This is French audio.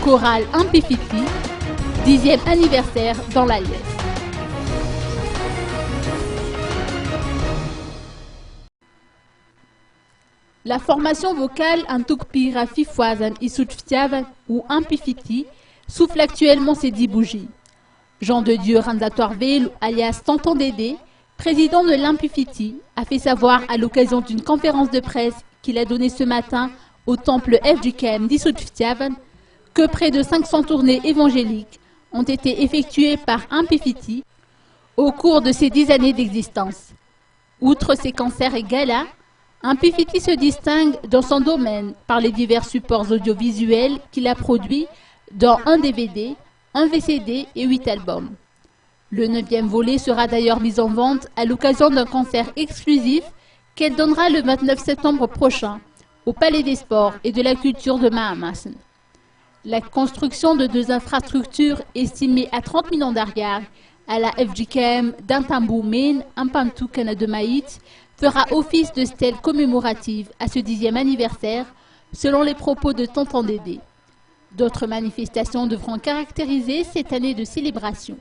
Chorale Ampifiti, 10e anniversaire dans la Liesse. La formation vocale Antukpi Rafifuazan Isutftiavan ou Ampifiti souffle actuellement ses 10 bougies. Jean de Dieu Randatorville, alias Tonton Dédé, président de l'Ampifiti, a fait savoir à l'occasion d'une conférence de presse qu'il a donnée ce matin au temple FGKM d'Isutftiavan que près de 500 tournées évangéliques ont été effectuées par Ampifiti au cours de ses 10 années d'existence. Outre ses concerts et galas, Ampifiti se distingue dans son domaine par les divers supports audiovisuels qu'il a produits dans un DVD, un VCD et 8 albums. Le 9e volet sera d'ailleurs mis en vente à l'occasion d'un concert exclusif qu'elle donnera le 29 septembre prochain au Palais des Sports et de la Culture de Mahamassen. La construction de 2 infrastructures estimées à 30 millions d'arrières à la FGKM d'Intambu Main, Ampantu Kanademaït, fera office de stèle commémorative à ce 10e anniversaire, selon les propos de Tonton Dédé. D'autres manifestations devront caractériser cette année de célébration.